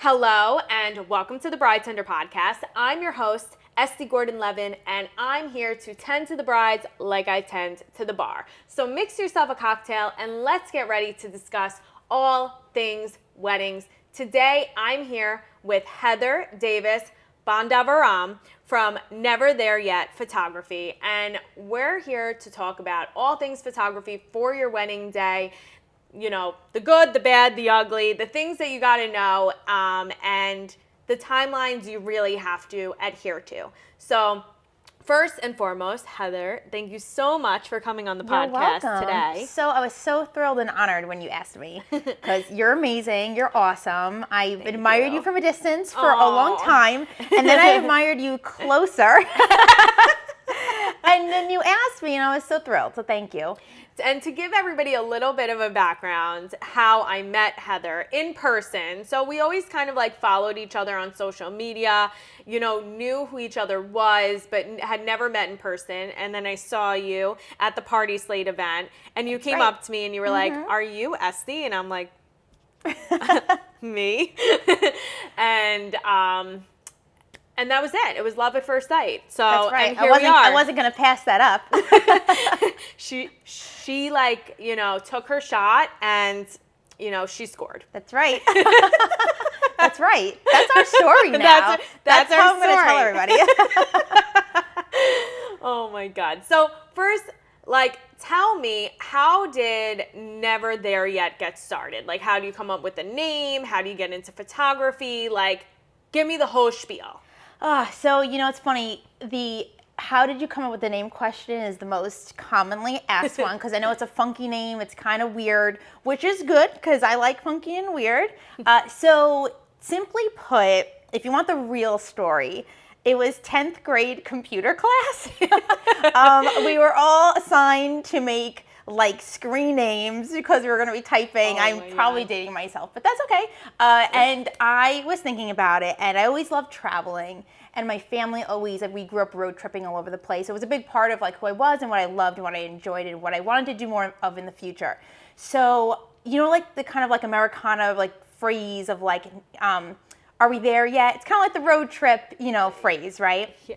Hello and welcome to the Bride Tender Podcast. I'm your host, Esty Gordon-Levin, and I'm here to tend to the brides like I tend to the bar. So mix yourself a cocktail and let's get ready to discuss all things weddings. Today I'm here with Heather Davis-Bandavaram from Never There Yet Photography, and we're here to talk about all things photography for your wedding day. You know, the good, the bad, the ugly, the things that you got to know, and the timelines you really have to adhere to. So first and foremost, Heather, thank you so much for coming on the podcast today. So I was so thrilled and honored when you asked me because you're amazing. You're awesome. I've admired you from a distance for a long time, and then I admired you closer. And then you asked me, and I was so thrilled. So thank you. And to give everybody a little bit of a background, how I met Heather in person. So we always kind of like followed each other on social media, you know, knew who each other was, but had never met in person. And then I saw you at the Party Slate event, and you came up to me and you were like, "Are you Esty?" And I'm like, "Me." And that was it. It was love at first sight. So that's right. And here we are. I wasn't going to pass that up. She like, you know, took her shot and, you know, she scored. That's right. That's right. That's our story now. That's how our I'm going to tell everybody. Oh my God. So first, like, tell me, how did Never There Yet get started? Like, how do you come up with the name? How do you get into photography? Like, give me the whole spiel. So, you know, it's funny. How did you come up with the name question is the most commonly asked one because I know it's a funky name. It's kind of weird, which is good because I like funky and weird. So simply put, if you want the real story, it was 10th grade computer class. We were all assigned to make like screen names because we were going to be typing. I'm probably dating myself, but that's okay. And I was thinking about it, and I always loved traveling. And my family always, we grew up road tripping all over the place. It was a big part of like who I was and what I loved and what I enjoyed and what I wanted to do more of in the future. So, you know, like the kind of like Americana like phrase of like, are we there yet? It's kind of like the road trip, you know, phrase, right? Yeah.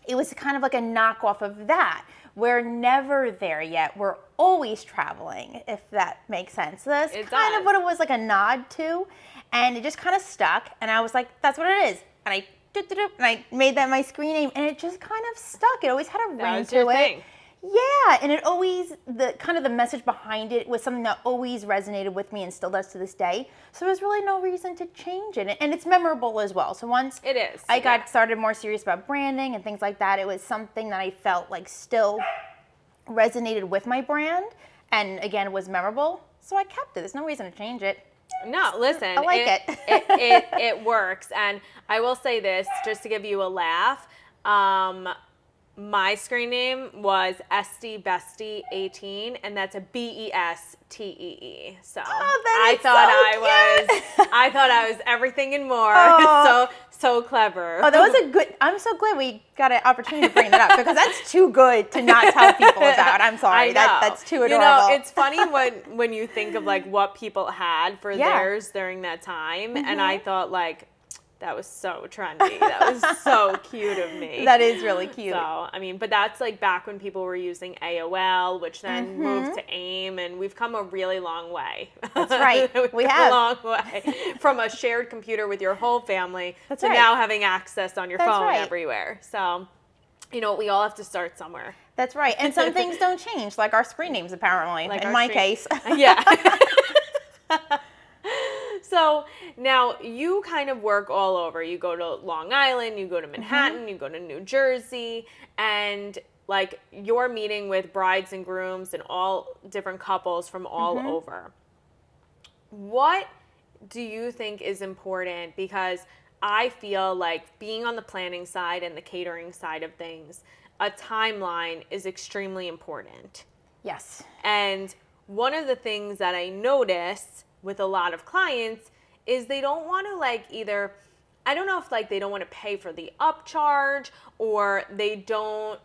It was kind of like a knockoff of that. We're never there yet. We're always traveling, if that makes sense. So that's kind of what it was like a nod to. And it just kind of stuck. And I was like, that's what it is. And I made that my screen name. And it just kind of stuck. It always had a ring to it. Thing. Yeah, and it always, the message behind it was something that always resonated with me and still does to this day. So there's really no reason to change it. And it's memorable as well. So once I got started more serious about branding and things like that, it was something that I felt like still resonated with my brand and, again, was memorable. So I kept it. There's no reason to change it. No, listen. I like it. It works. And I will say this, just to give you a laugh. My screen name was Esty Bestie 18, and that's a BESTEE. So I thought I was everything and more. So clever. Oh, that was a good. I'm so glad we got an opportunity to bring that up because that's too good to not tell people about. I'm sorry. That's too adorable. You know, it's funny when you think of like what people had for theirs during that time, and I thought like, that was so trendy. That was so cute of me. That is really cute. So, I mean, but that's like back when people were using AOL, which then moved to AIM, and we've come a really long way. That's right. We have. A long way. From a shared computer with your whole family to now having access on your phone everywhere. So, you know, we all have to start somewhere. That's right. And some things don't change, like our screen names, apparently, like in my case. Yeah. So now you kind of work all over. You go to Long Island, you go to Manhattan, you go to New Jersey, and like you're meeting with brides and grooms and all different couples from all over. What do you think is important? Because I feel like being on the planning side and the catering side of things, a timeline is extremely important. Yes. And one of the things that I notice with a lot of clients is they don't want to like either, I don't know if like they don't want to pay for the upcharge or they don't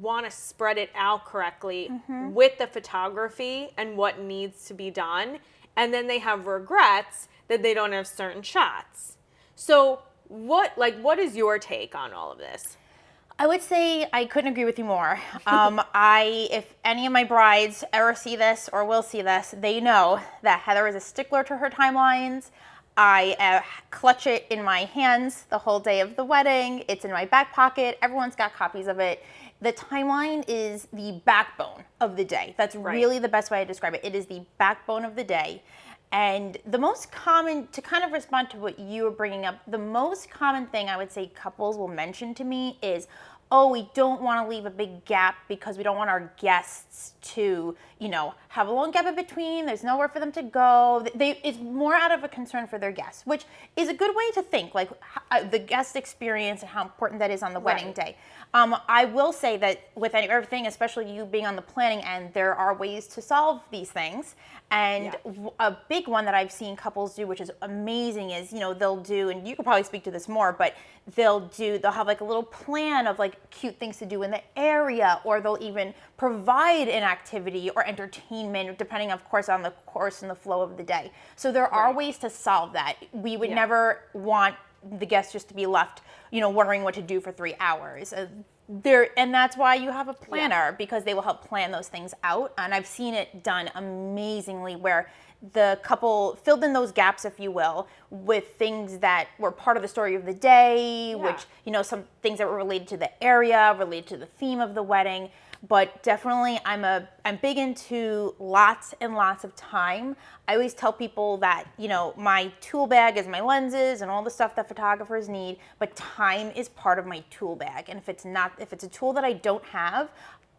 want to spread it out correctly with the photography and what needs to be done. and then they have regrets that they don't have certain shots. So what is your take on all of this? I would say I couldn't agree with you more. If any of my brides ever see this or will see this, they know that Heather is a stickler to her timelines. I clutch it in my hands the whole day of the wedding. It's in my back pocket. Everyone's got copies of it. The timeline is the backbone of the day. That's really the best way to describe it. It is the backbone of the day. And the most common, to kind of respond to what you were bringing up, the most common thing I would say couples will mention to me is, oh, we don't want to leave a big gap because we don't want our guests to, have a long gap in between. There's nowhere for them to go. It's more out of a concern for their guests, which is a good way to think, like the guest experience and how important that is on the wedding day. I will say that with everything, especially you being on the planning end, there are ways to solve these things. And a big one that I've seen couples do, which is amazing, is, they'll do, and you could probably speak to this more, but they'll have like a little plan of like cute things to do in the area, or they'll even provide an activity or entertainment, depending, of course, on the course and the flow of the day. So there are ways to solve that. We would never want the guests just to be left, wondering what to do for 3 hours. And that's why you have a planner, because they will help plan those things out. And I've seen it done amazingly where the couple filled in those gaps, if you will, with things that were part of the story of the day, which, some things that were related to the area, related to the theme of the wedding. But definitely I'm big into lots and lots of time. I always tell people that, my tool bag is my lenses and all the stuff that photographers need, but time is part of my tool bag. And if it's a tool that I don't have,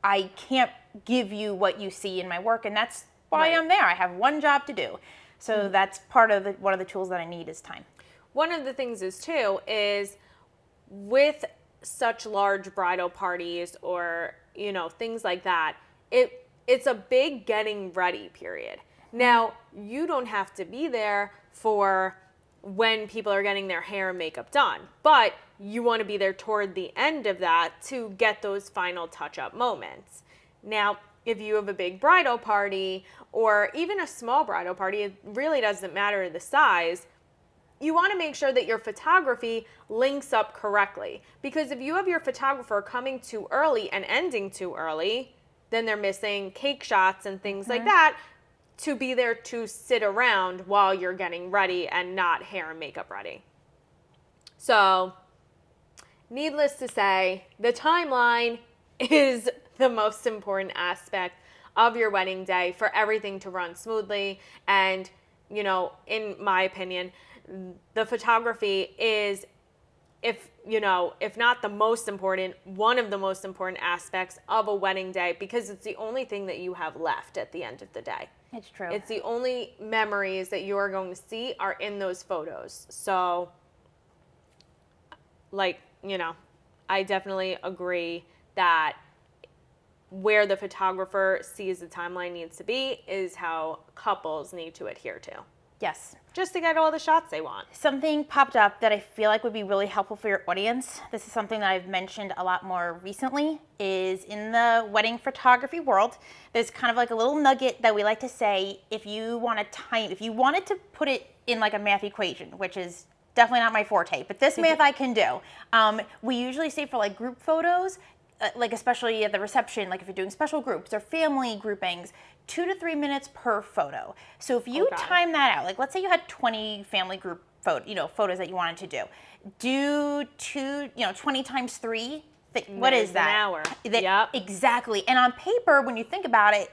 I can't give you what you see in my work. And that's why I'm there. I have one job to do. So that's part of one of the tools that I need is time. One of the things is with such large bridal parties or things like that, it's a big getting ready period. Now, you don't have to be there for when people are getting their hair and makeup done, but you want to be there toward the end of that to get those final touch-up moments. Now, if you have a big bridal party or even a small bridal party, it really doesn't matter the size. You want to make sure that your photography links up correctly, because if you have your photographer coming too early and ending too early, then they're missing cake shots and things like that to be there to sit around while you're getting ready and not hair and makeup ready. So, needless to say, the timeline is the most important aspect of your wedding day for everything to run smoothly. And, in my opinion, the photography is, if not the most important, one of the most important aspects of a wedding day, because it's the only thing that you have left at the end of the day. It's true. It's the only memories that you are going to see are in those photos. So, I definitely agree that where the photographer sees the timeline needs to be is how couples need to adhere to. Yes. Just to get all the shots they want. Something popped up that I feel like would be really helpful for your audience. This is something that I've mentioned a lot more recently, is in the wedding photography world, there's kind of like a little nugget that we like to say, if you wanted to put it in like a math equation, which is definitely not my forte, but this math I can do. We usually say for like group photos, like especially at the reception, like if you're doing special groups or family groupings, 2 to 3 minutes per photo. So if you time that out, like let's say you had 20 family group photos that you wanted to do 20 times 3. What is that? An hour. Yep. Exactly. And on paper, when you think about it,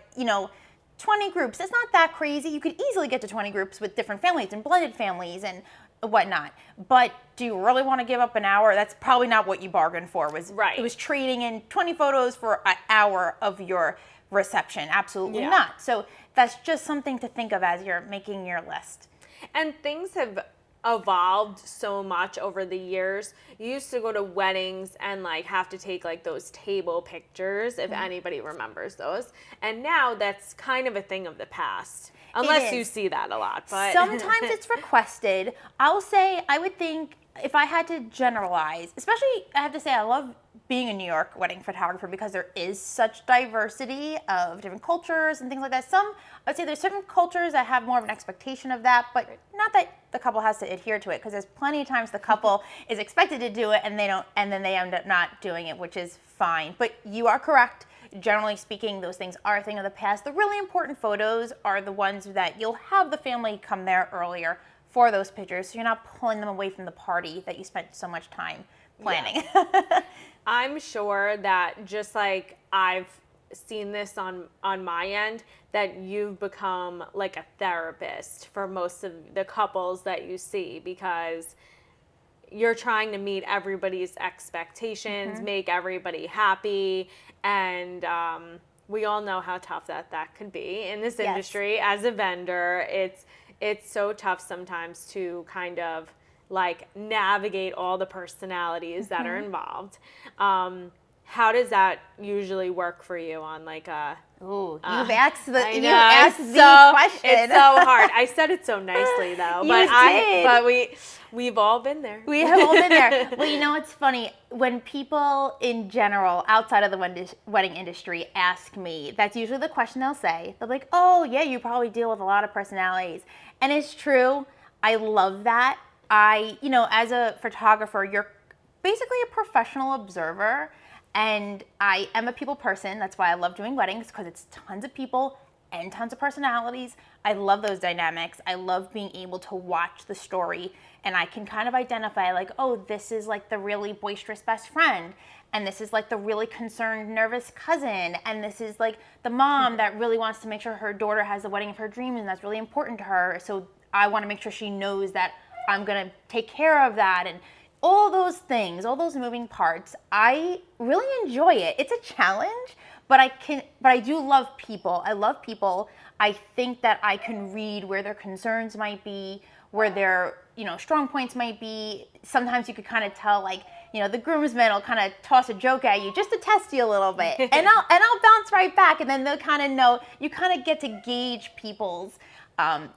20 groups, it's not that crazy. You could easily get to 20 groups with different families and blended families and whatnot. But do you really want to give up an hour? That's probably not what you bargained for. It was trading in 20 photos for an hour of your reception. Absolutely not. So that's just something to think of as you're making your list. And things have evolved so much over the years. You used to go to weddings and have to take those table pictures, if anybody remembers those. And now that's kind of a thing of the past. Unless you see that a lot. But sometimes it's requested. I would think if I had to generalize, especially I have to say I love being a New York wedding photographer because there is such diversity of different cultures and things like that. I'd say there's certain cultures that have more of an expectation of that, but not that the couple has to adhere to it, because there's plenty of times the couple is expected to do it and they don't, and then they end up not doing it, which is fine. But you are correct. Generally speaking, those things are a thing of the past. The really important photos are the ones that you'll have the family come there earlier for those pictures, so you're not pulling them away from the party that you spent so much time planning. Yeah. I'm sure that just like I've seen this on my end, that you've become like a therapist for most of the couples that you see, because you're trying to meet everybody's expectations, make everybody happy, and we all know how tough that could be in this industry. As a vendor, it's so tough sometimes to kind of like navigate all the personalities that are involved. How does that usually work for you on like a... Ooh, you've asked the question. It's so hard. I said it so nicely though, but we've all been there. We have all been there. Well, you know, it's funny when people in general outside of the wedding industry ask me. That's usually the question they'll say. They're like, "Oh, yeah, you probably deal with a lot of personalities," and it's true. I love that. As a photographer, you're basically a professional observer. And I am a people person. That's why I love doing weddings, because it's tons of people and tons of personalities. I love those dynamics. I love being able to watch the story, and I can kind of identify like, oh, this is like the really boisterous best friend, and this is like the really concerned, nervous cousin, and this is like the mom that really wants to make sure her daughter has the wedding of her dreams, and that's really important to her. So I want to make sure she knows that I'm going to take care of that, and all those things, all those moving parts. I really enjoy it. It's a challenge, but I do love people. I love people. I think that I can read where their concerns might be, where their, strong points might be. Sometimes you could kind of tell, like, the groomsmen will kind of toss a joke at you just to test you a little bit, and I'll bounce right back, and then they'll kind of know. You kind of get to gauge people's.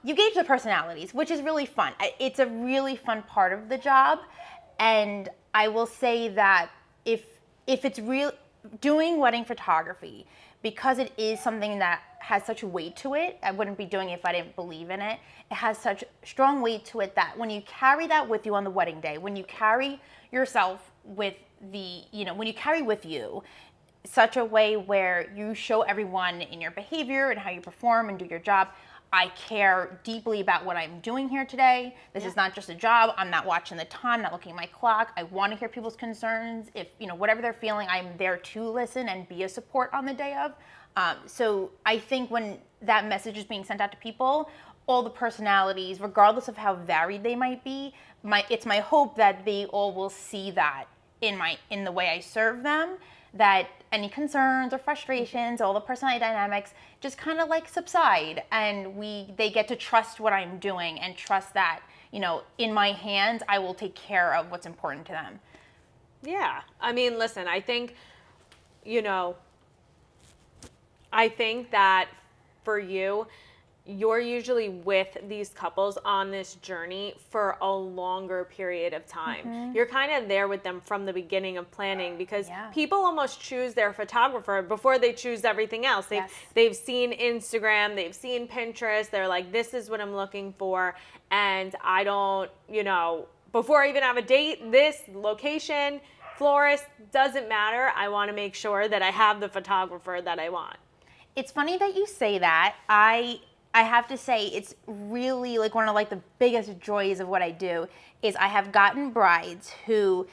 You gauge the personalities, which is really fun. It's a really fun part of the job. And I will say that if it's real, doing wedding photography, because it is something that has such weight to it, I wouldn't be doing it if I didn't believe in it. It has such strong weight to it that when you carry that with you on the wedding day, when you carry yourself with when you carry with you such a way where you show everyone in your behavior and how you perform and do your job, I care deeply about what I'm doing here today. This is not just a job. I'm not watching the time, not looking at my clock. I want to hear people's concerns. If, whatever they're feeling, I'm there to listen and be a support on the day of. So I think when that message is being sent out to people, all the personalities, regardless of how varied they might be, it's my hope that they all will see that in the way I serve them, that any concerns or frustrations, all the personality dynamics just kind of like subside, and they get to trust what I'm doing and trust that, in my hands, I will take care of what's important to them. Yeah. I mean, listen, I think that for you're usually with these couples on this journey for a longer period of time. Mm-hmm. You're kind of there with them from the beginning of planning, because people almost choose their photographer before they choose everything else. They've seen Instagram, they've seen Pinterest, they're like, this is what I'm looking for, and I don't, before I even have a date, this location, florist, doesn't matter. I want to make sure that I have the photographer that I want. It's funny that you say that. I have to say, it's really like one of like the biggest joys of what I do is I have gotten brides who,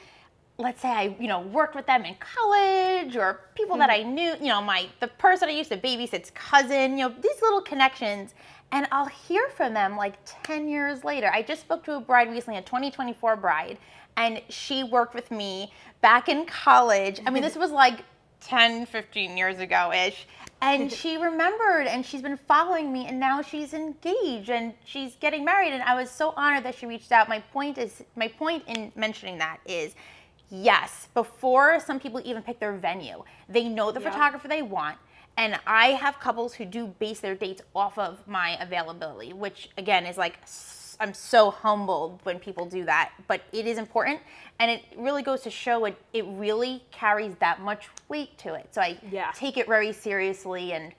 let's say I, worked with them in college, or people that I knew, the person I used to babysit's cousin, these little connections, and I'll hear from them like 10 years later. I just spoke to a bride recently, a 2024 bride, and she worked with me back in college. I mean, this was like 10, 15 years ago-ish. And she remembered, and she's been following me, and now she's engaged and she's getting married. And I was so honored that she reached out. My point in mentioning that is, yes, before some people even pick their venue, they know the photographer they want. And I have couples who do base their dates off of my availability, which again is like I'm so humbled when people do that, but it is important, and it really goes to show it really carries that much weight to it. So I take it very seriously, and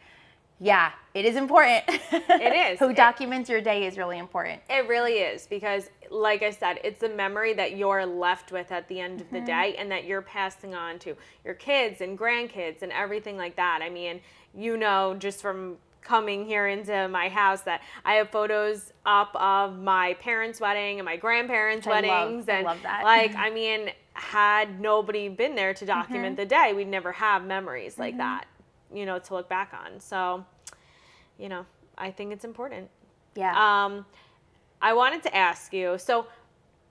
yeah, it is important. It is. Who documents your day is really important. It really is, because like I said, it's a memory that you're left with at the end of the day, and that you're passing on to your kids and grandkids and everything like that. I mean, just from coming here into my house, that I have photos up of my parents' wedding and my grandparents' weddings. I love that. Like, I mean, had nobody been there to document the day, we'd never have memories like that, to look back on. So, I think it's important. Yeah. I wanted to ask you, so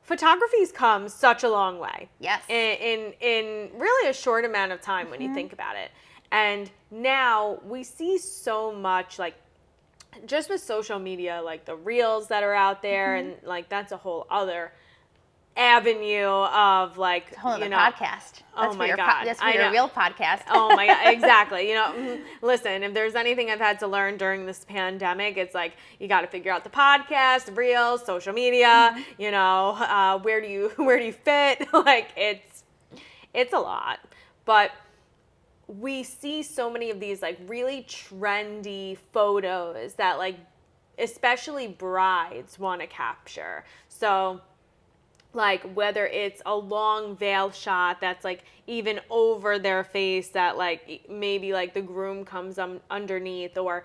photography's come such a long way. Yes. In really a short amount of time when you think about it. And now we see so much, like, just with social media, like the reels that are out there, and like that's a whole other avenue of, like, a whole other podcast. Oh my God. That's for your real podcast. Oh my God, exactly. Listen, if there's anything I've had to learn during this pandemic, it's like, you got to figure out the podcast, reels, social media, where do you fit? Like, it's a lot. But we see so many of these, like, really trendy photos that, like, especially brides want to capture. So, like, whether it's a long veil shot that's, like, even over their face, that, like, maybe, like, the groom comes underneath, or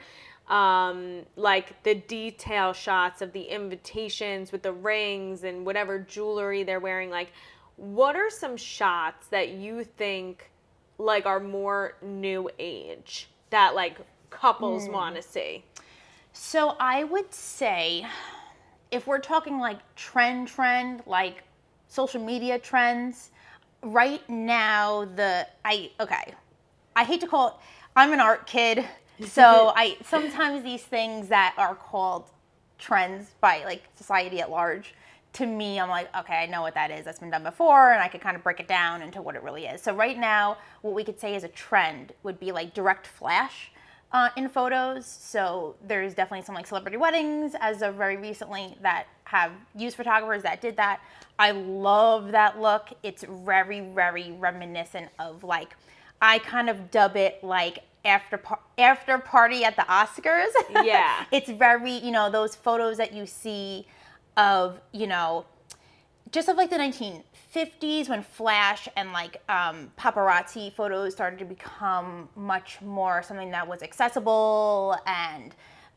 like the detail shots of the invitations with the rings and whatever jewelry they're wearing. Like, what are some shots that you think, like, are more new age that, like, couples want to see? So I would say, if we're talking like trend, like social media trends, right now I hate to call it, I'm an art kid, so sometimes these things that are called trends by, like, society at large, to me, I'm like, okay, I know what that is. That's been done before, and I could kind of break it down into what it really is. So right now, what we could say is a trend would be, like, direct flash in photos. So there's definitely some, like, celebrity weddings as of very recently that have used photographers that did that. I love that look. It's very, very reminiscent of, like, I kind of dub it like after party at the Oscars. Yeah. It's very, those photos that you see of, just of, like, the 1950s, when flash and, like, paparazzi photos started to become much more something that was accessible, and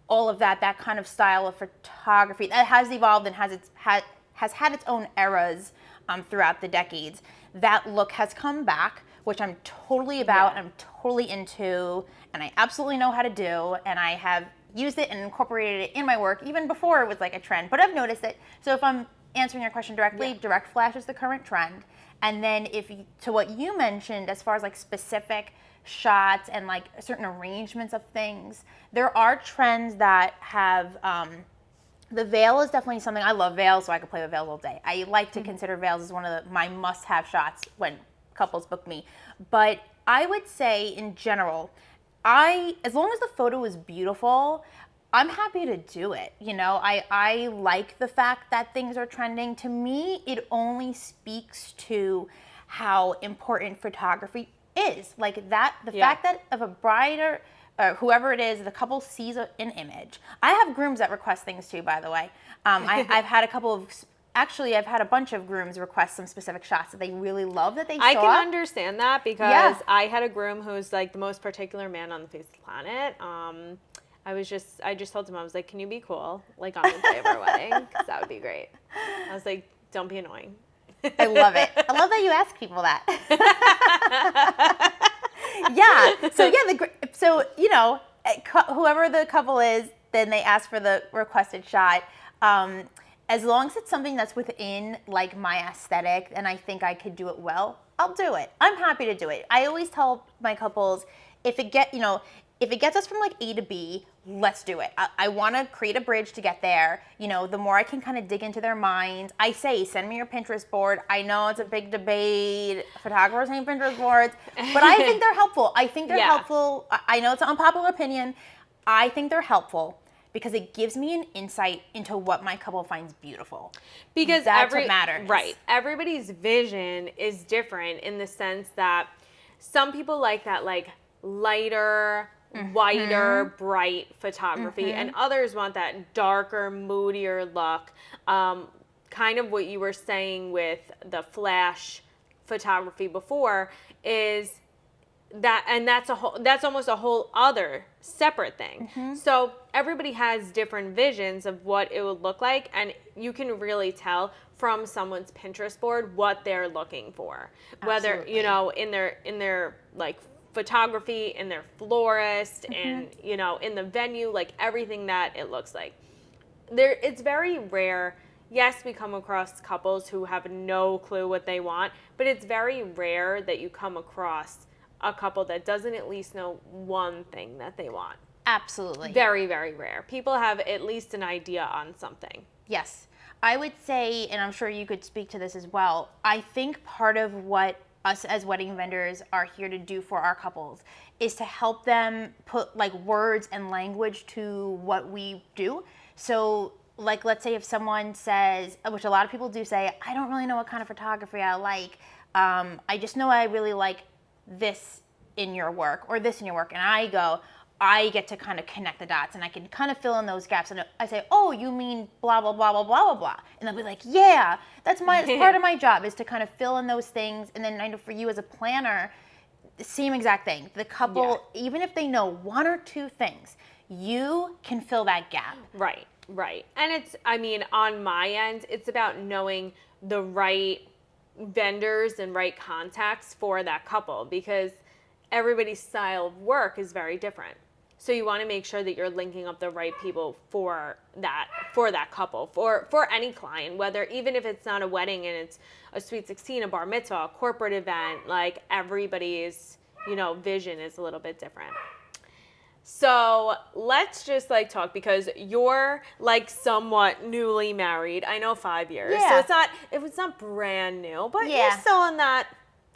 all of that kind of style of photography that has evolved and has had its own eras throughout the decades. That look has come back, which I'm totally about, I'm totally into, and I absolutely know how to do, and I have used it and incorporated it in my work even before it was, like, a trend, but I've noticed it. So if I'm answering your question directly, direct flash is the current trend. And then to what you mentioned, as far as, like, specific shots and, like, certain arrangements of things, there are trends that have, the veil is definitely something. I love veils, so I could play with veils all day. I like to consider veils as one of my must-have shots when couples book me. But I would say, in general, as long as the photo is beautiful, I'm happy to do it. I like the fact that things are trending. To me, it only speaks to how important photography is. Like, that, the fact that if a bride or whoever it is, the couple sees an image. I have grooms that request things too, by the way. I've had I've had a bunch of grooms request some specific shots that they really love that they saw. I can understand that, because I had a groom who's, like, the most particular man on the face of the planet. I just told him, I was like, can you be cool, like, on the day of our wedding? Because that would be great. I was like, don't be annoying. I love it. I love that you ask people that. Yeah. So whoever the couple is, then they ask for the requested shot. As long as it's something that's within, like, my aesthetic and I think I could do it well, I'll do it. I'm happy to do it. I always tell my couples, if it gets us from, like, A to B, let's do it. I want to create a bridge to get there. The more I can kind of dig into their minds. I say, send me your Pinterest board. I know it's a big debate. Photographers hate Pinterest boards, but I think they're helpful. I think they're helpful. I know it's an unpopular opinion. I think they're helpful. because it gives me an insight into what my couple finds beautiful. Because that's what matters. Right. Everybody's vision is different in the sense that some people like that like lighter, whiter, bright photography, and others want that darker, moodier look. Kind of what you were saying with the flash photography before is that, and that's almost a whole other separate thing. So everybody has different visions of what it would look like, and you can really tell from someone's Pinterest board what they're looking for. Whether, Absolutely. you know, in their like photography, in their florist, and, you know, in the venue, like everything that it looks like. It's very rare. Yes, we come across couples who have no clue what they want, but it's very rare that you come across a couple that doesn't at least know one thing that they want. Absolutely. Very, very rare. People have at least an idea on something. Yes. I would say, and I'm sure you could speak to this as well, I think part of what us as wedding vendors are here to do for our couples is to help them put like words and language to what we do. So like, let's say if someone says, which a lot of people do say, I don't really know what kind of photography I like. I just know I really like this in your work or this in your work. And I get to kind of connect the dots and I can kind of fill in those gaps. And I say, oh, you mean blah, blah, blah, blah, blah, blah, blah. And they'll be like, yeah, that's part of my job is to kind of fill in those things. And then I know for you as a planner, the same exact thing. The couple, even if they know one or two things, you can fill that gap. Right. And it's, I mean, on my end, it's about knowing the right vendors and right contacts for that couple, because everybody's style of work is very different. So you want to make sure that you're linking up the right people for that couple, for any client, whether even if it's not a wedding and it's a sweet 16, a bar mitzvah, a corporate event, like everybody's, you know, vision is a little bit different. So let's just like talk, because you're like somewhat newly married. I know 5 years. Yeah. So it's not brand new, but you're still in that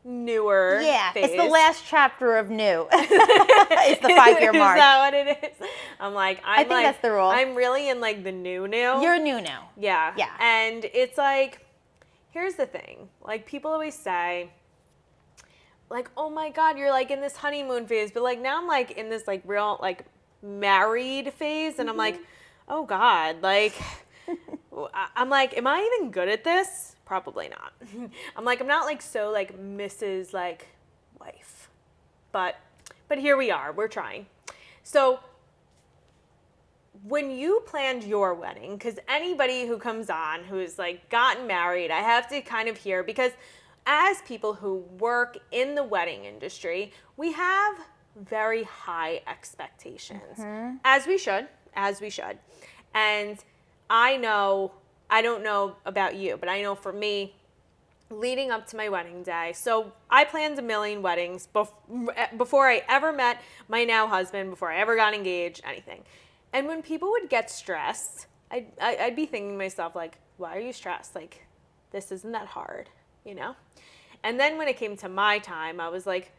newer phase. It's the last chapter of new. It's the 5-year mark. Is that what it is? I think that's the rule. I'm really in like the new. You're new now. Yeah. Yeah. And it's like, here's the thing. Like people always say, like, oh my God, you're like in this honeymoon phase. But like now I'm like in this like real like married phase. And I'm like, oh God, like, I'm like, am I even good at this? Probably not. I'm like, I'm not like so like Mrs. like wife. But here we are, we're trying. So when you planned your wedding, because anybody who comes on who's like gotten married, I have to kind of hear, because as people who work in the wedding industry, we have very high expectations, as we should. And I don't know about you, but I know for me, leading up to my wedding day, so I planned a million weddings before I ever met my now husband, before I ever got engaged, anything. And when people would get stressed, I'd be thinking to myself, like, why are you stressed? Like, this isn't that hard, you know? And then when it came to my time, I was like,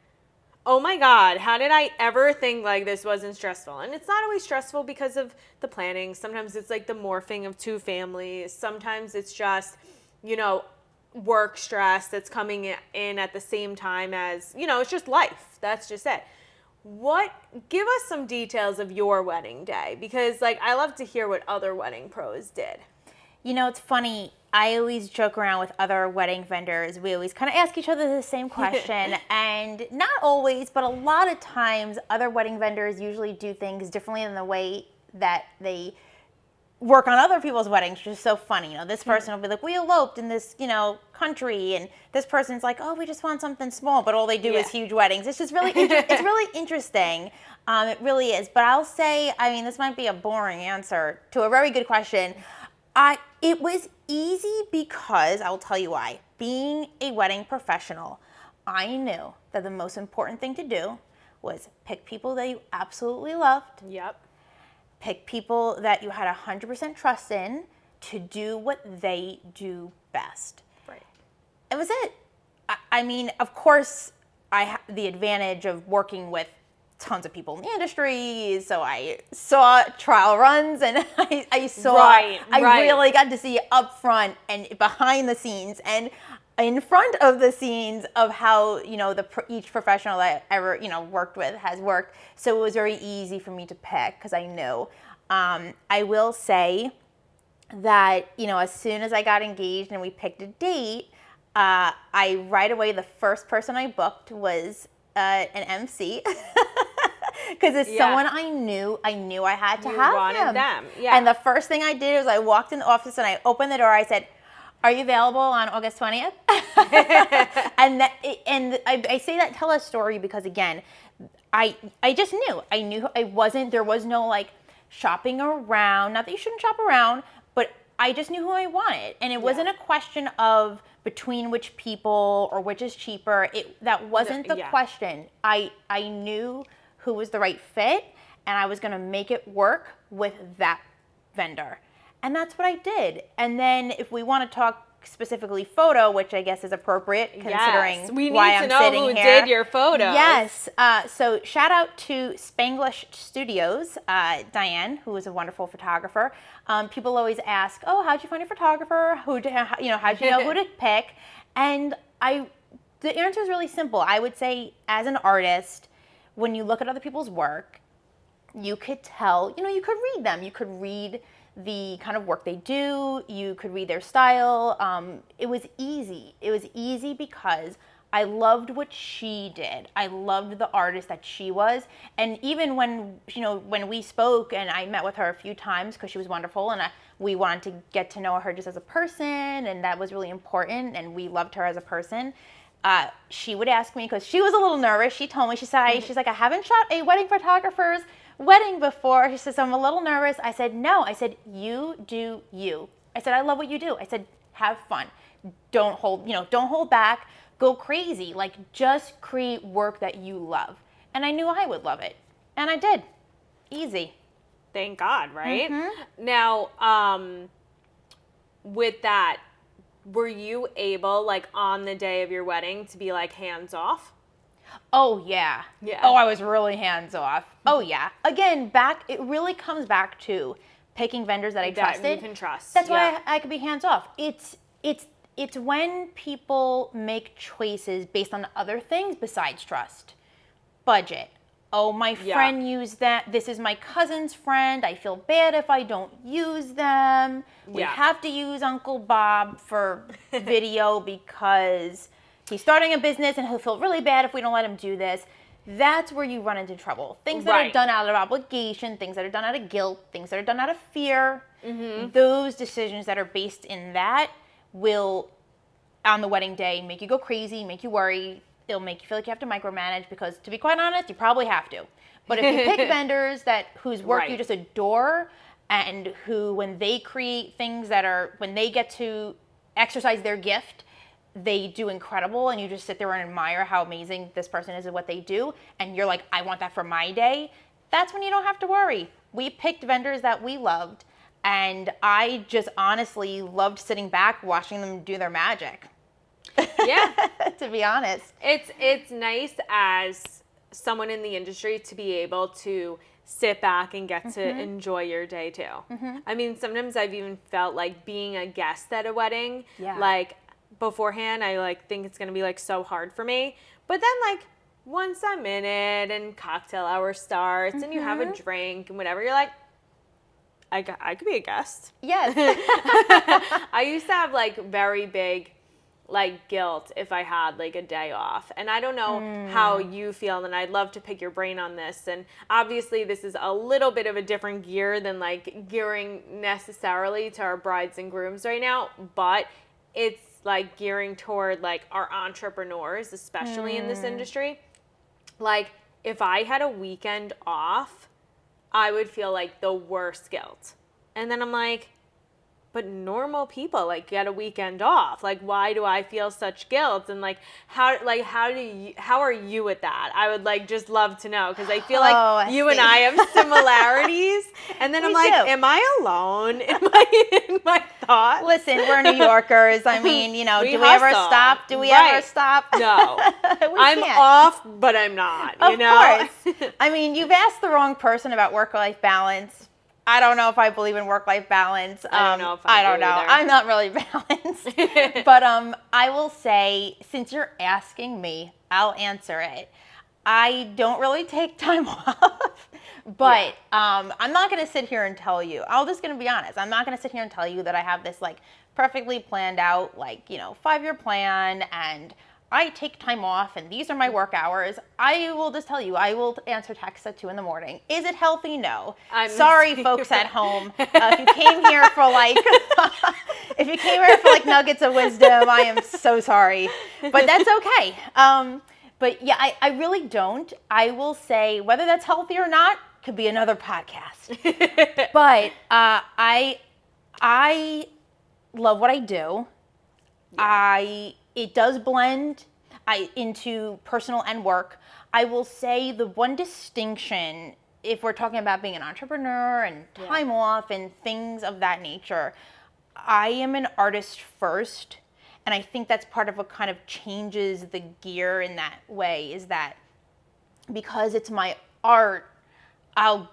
oh my God, how did I ever think like this wasn't stressful? And it's not always stressful because of the planning. Sometimes it's like the morphing of two families. Sometimes it's just, you know, work stress that's coming in at the same time as, you know, it's just life. That's just it. Give us some details of your wedding day, because like I love to hear what other wedding pros did. You know, it's funny. I always joke around with other wedding vendors. We always kind of ask each other the same question. And not always, but a lot of times, other wedding vendors usually do things differently than the way that they work on other people's weddings, which is so funny. You know, this person will be like, we eloped in this, you know, country. And this person's like, oh, we just want something small. But all they do is huge weddings. It's just really, it's really interesting. It really is. But I'll say, I mean, this might be a boring answer to a very good question. It was easy because, I'll tell you why. Being a wedding professional, I knew that the most important thing to do was pick people that you absolutely loved. Yep. Pick people that you had 100% trust in to do what they do best. Right. It was it. I mean, of course, I have the advantage of working with tons of people in the industry, so I saw trial runs, and I saw, Right. really got to see up front and behind the scenes and in front of the scenes of how, each professional that I ever, worked with has worked. So it was very easy for me to pick because I knew. I will say that, as soon as I got engaged and we picked a date, I right away, the first person I booked was an MC. Because it's someone I knew I had to have them. Yeah. And the first thing I did was I walked in the office and I opened the door. I said, "Are you available on August 20th?" and I say that, tell a story because, again, I just knew. There was no like shopping around. Not that you shouldn't shop around, but I just knew who I wanted. And it wasn't a question of between which people or which is cheaper. That wasn't the question. I knew who was the right fit, and I was going to make it work with that vendor. And that's what I did. And then if we want to talk specifically photo, which I guess is appropriate considering we why need I'm to know sitting who here. did your photos. Yes. So shout out to Spanglish Studios, Diane, who is a wonderful photographer. People always ask, "Oh, how'd you find a photographer? How'd you know who to pick?" And the answer is really simple. I would say, as an artist, when you look at other people's work, you could tell, you could read them. You could read the kind of work they do. You could read their style. It was easy. It was easy because I loved what she did. I loved the artist that she was. And even when we spoke and I met with her a few times because she was wonderful and we wanted to get to know her just as a person, and that was really important, and we loved her as a person. She would ask me, because she was a little nervous. She told me, she's like, "I haven't shot a wedding photographer's wedding before." She says, "I'm a little nervous." I said, "No." I said, "You do you." I said, "I love what you do." I said, "Have fun. Don't hold back. Go crazy. Like, just create work that you love." And I knew I would love it. And I did. Easy. Thank God, right? Mm-hmm. Now, with that, were you able, like, on the day of your wedding to be, like, hands off? Oh, yeah. Yeah. Oh, I was really hands off. Oh, yeah. Again, it really comes back to picking vendors that I trusted. You can trust. That's why I could be hands off. It's when people make choices based on other things besides trust. Budget. Oh, my friend used that. This is my cousin's friend. I feel bad if I don't use them. We have to use Uncle Bob for video because he's starting a business and he'll feel really bad if we don't let him do this. That's where you run into trouble. Things that are done out of obligation, things that are done out of guilt, things that are done out of fear. Mm-hmm. Those decisions that are based in that will, on the wedding day, make you go crazy, make you worry. It'll make you feel like you have to micromanage because, to be quite honest, you probably have to. But if you pick vendors whose work you just adore, and who, when they create things when they get to exercise their gift, they do incredible, and you just sit there and admire how amazing this person is at what they do, and you're like, "I want that for my day," that's when you don't have to worry. We picked vendors that we loved, and I just honestly loved sitting back watching them do their magic. Yeah. To be honest. It's nice as someone in the industry to be able to sit back and get to enjoy your day too. Mm-hmm. I mean, sometimes I've even felt like being a guest at a wedding, like beforehand, I like think it's going to be like so hard for me. But then like once I'm in it and cocktail hour starts and you have a drink and whatever, you're like, I could be a guest. Yes. I used to have like very big like guilt if I had like a day off. And I don't know how you feel, and I'd love to pick your brain on this. And obviously this is a little bit of a different gear than like gearing necessarily to our brides and grooms right now, but it's like gearing toward like our entrepreneurs, especially in this industry. Like if I had a weekend off, I would feel like the worst guilt. And then I'm like, but normal people like get a weekend off. Like, why do I feel such guilt? And like, how are you with that? I would like just love to know, because I feel like you and I have similarities. And then I'm like, am I alone in my thoughts? Listen, we're New Yorkers. I mean, you know, do we ever stop? Do we ever stop? No. I'm off, but I'm not, you know? Of course. I mean, you've asked the wrong person about work-life balance. I don't know if I believe in work-life balance. I don't know if I do either. I'm not really balanced. But I will say, since you're asking me, I'll answer it. I don't really take time off, but I'm not going to sit here and tell you. I'm just going to be honest. I'm not going to sit here and tell you that I have this like perfectly planned out, like, you know, 5-year plan, and I take time off and these are my work hours. I will just tell you, I will answer texts at 2 a.m. Is it healthy? No. I'm sorry, folks at home. If you came here for like, nuggets of wisdom, I am so sorry, but that's okay. But yeah, I really don't. I will say, whether that's healthy or not could be another podcast. But I love what I do. Yeah. It does blend into personal and work. I will say the one distinction, if we're talking about being an entrepreneur and time off and things of that nature, I am an artist first. And I think that's part of what kind of changes the gear in that way, is that because it's my art, I'll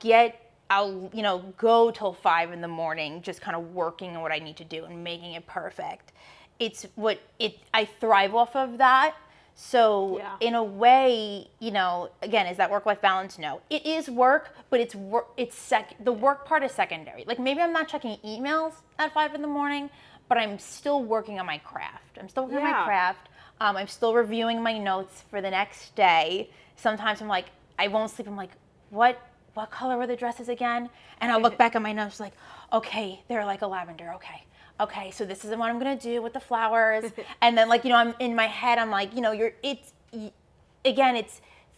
go till 5 a.m. just kind of working on what I need to do and making it perfect. I thrive off of that. So in a way, you know, again, is that work-life balance? No, it is work, but the work part is secondary. Like, maybe I'm not checking emails at 5 a.m, but I'm still working on my craft. I'm still still reviewing my notes for the next day. Sometimes I'm like, I won't sleep. I'm like, what color were the dresses again? And I'll look back at my notes like, okay, they're like a lavender. Okay, so this is what I'm gonna do with the flowers. And then, like, you know, I'm in my head, I'm like, you know, it's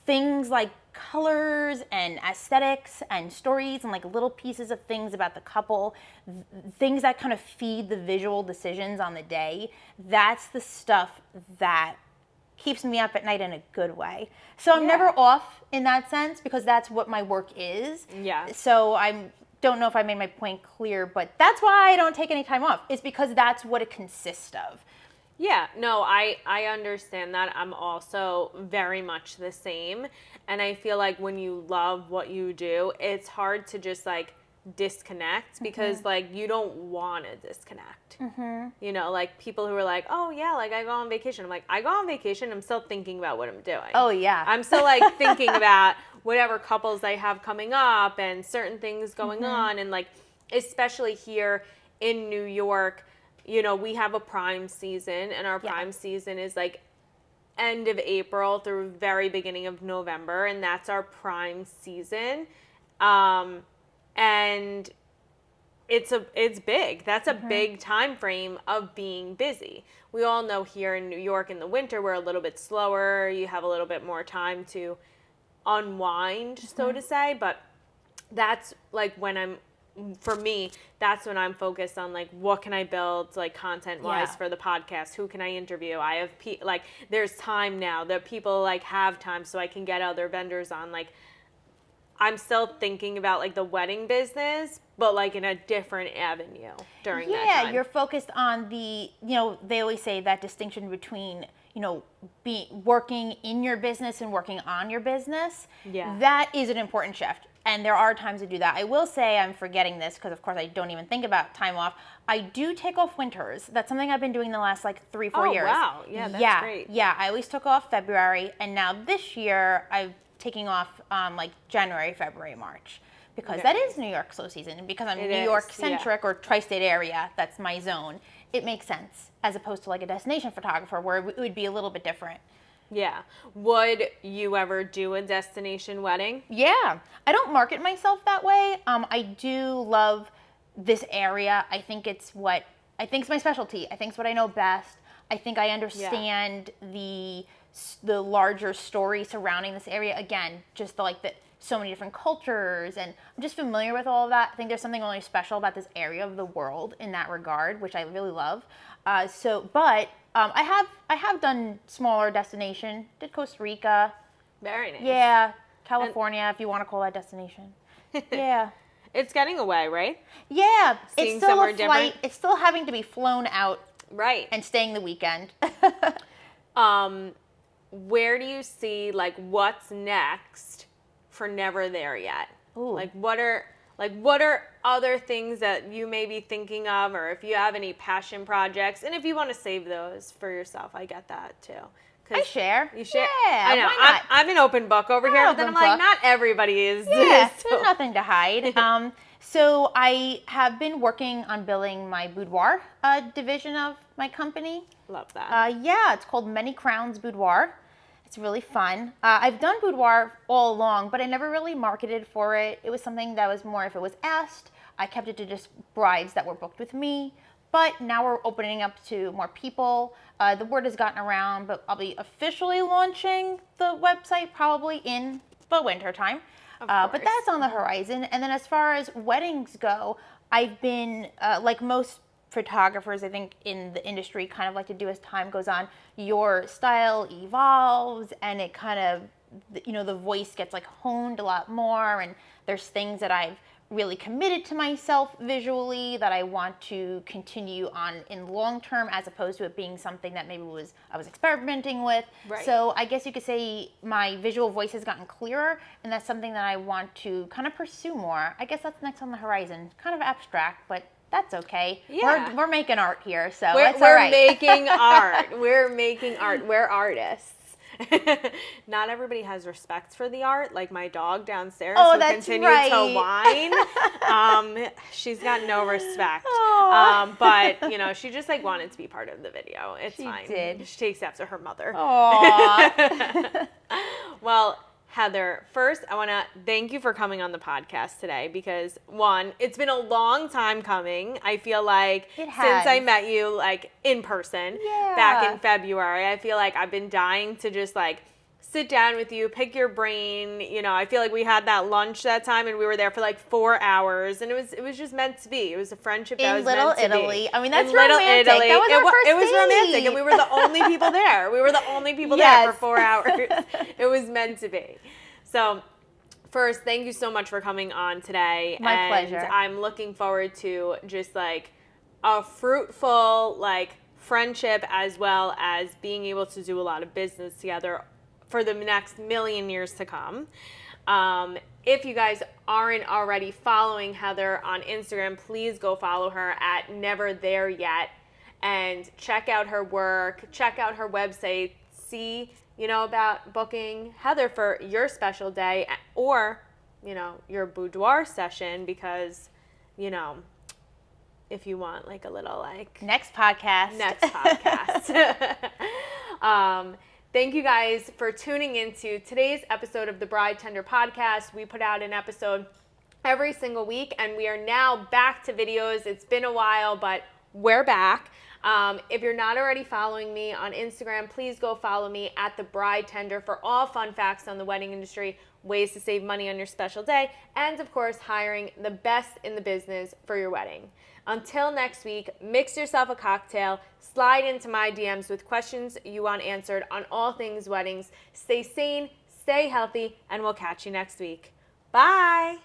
things like colors and aesthetics and stories and like little pieces of things about the couple, things that kind of feed the visual decisions on the day. That's the stuff that keeps me up at night in a good way. So I'm never off in that sense, because that's what my work is. Yeah. So I don't know if I made my point clear, but that's why I don't take any time off. It's because that's what it consists of. Yeah, no, I understand that. I'm also very much the same. And I feel like when you love what you do, it's hard to just like disconnect, because like you don't want to disconnect. You know, like people who are like, oh yeah, like I go on vacation. I'm like, I go on vacation, I'm still thinking about what I'm doing. Oh yeah. I'm still like thinking about whatever couples I have coming up and certain things going on. And like, especially here in New York, you know, we have a prime season, and our prime season is like end of April through very beginning of November, and that's our prime season. And it's big. That's a big time frame of being busy. We all know here in New York in the winter, we're a little bit slower. You have a little bit more time to unwind, so to say. But that's like for me, that's when I'm focused on like, what can I build like content wise for the podcast? Who can I interview? I have like, there's time now that people like have time, so I can get other vendors on. Like, I'm still thinking about like the wedding business, but like in a different avenue during that time. Yeah, you're focused on the, you know, they always say that distinction between, you know, working in your business and working on your business. Yeah. That is an important shift. And there are times to do that. I will say, I'm forgetting this because of course I don't even think about time off. I do take off winters. That's something I've been doing the last like 3-4 years. Oh wow, yeah, that's great. Yeah, I always took off February, and now this year I'm taking off like January, February, March. Because that is New York slow season. And because I'm New York centric or tri-state area, that's my zone, it makes sense, as opposed to like a destination photographer where it would be a little bit different. Yeah. Would you ever do a destination wedding? Yeah. I don't market myself that way. I do love this area. I think it's my specialty. I think it's what I know best. I think I understand the larger story surrounding this area. Again, just the so many different cultures, and I'm just familiar with all of that. I think there's something really special about this area of the world in that regard, which I really love. But I have done smaller destination. Did Costa Rica. Very nice. Yeah, California, if you want to call that destination. Yeah. It's getting away, right? Yeah, Seeing it's still somewhere a flight. different. It's still having to be flown out Right. and staying the weekend. Where do you see, like, what's next for Never There Yet? Ooh. Like, what are other things that you may be thinking of, or if you have any passion projects, and if you want to save those for yourself, I get that too. I share. You share? Yeah, I know. why not? I'm an open book over here, but then I'm open like, book. not everybody is. Yeah, So- there's nothing to hide. So I have been working on building my boudoir division of my company. Love that. Yeah, it's called Many Crowns Boudoir. It's really fun. I've done boudoir all along, but I never really marketed for it. It was something that was more if it was asked. I kept it to just brides that were booked with me. But now we're opening up to more people. The word has gotten around, but I'll be officially launching the website probably in the winter time. But course. that's on the horizon. And then as far as weddings go, I've been, like most photographers, I think, in the industry kind of like to do as time goes on, your style evolves and it kind of, the voice gets like honed a lot more. And there's things that I've really committed to myself visually that I want to continue on in long term, as opposed to it being something that maybe I was experimenting with. Right. So I guess you could say my visual voice has gotten clearer, and that's something that I want to kind of pursue more. I guess that's next on the horizon. Kind of abstract, but that's okay. Yeah. We're making art here, so We're it's all right. making art. We're making art. We're artists. Not everybody has respect for the art, like my dog downstairs who that's continued right. to whine. She's got no respect. Aw. But she just like wanted to be part of the video. It's She fine. did. She takes after her mother. Aww. Well, Heather, first I want to thank you for coming on the podcast today because, one, it's been a long time coming. I feel like It since has. I met you like in person back in February, I feel like I've been dying to just like sit down with you, pick your brain. I feel like we had that lunch that time and we were there for like 4 hours and it was just meant to be. It was a friendship that In was Little meant to Italy. be. I mean, that's In Little romantic. Italy. That was our first It was romantic date. and we were the only people there. We were the only people there for 4 hours. It was meant to be. So, first, thank you so much for coming on today. My pleasure. I'm looking forward to just like a fruitful like friendship as well as being able to do a lot of business together for the next million years to come. If you guys aren't already following Heather on Instagram, please go follow her at Never There Yet and check out her work, check out her website, see about booking Heather for your special day or, your boudoir session because, if you want like a little like Next podcast. Thank you guys for tuning into today's episode of the Bride Tender podcast. We put out an episode every single week and we are now back to videos. It's been a while, but we're back. If you're not already following me on Instagram, please go follow me at The Bride Tender for all fun facts on the wedding industry, ways to save money on your special day, and of course, hiring the best in the business for your wedding. Until next week, mix yourself a cocktail, slide into my DMs with questions you want answered on all things weddings. Stay sane, stay healthy, and we'll catch you next week. Bye.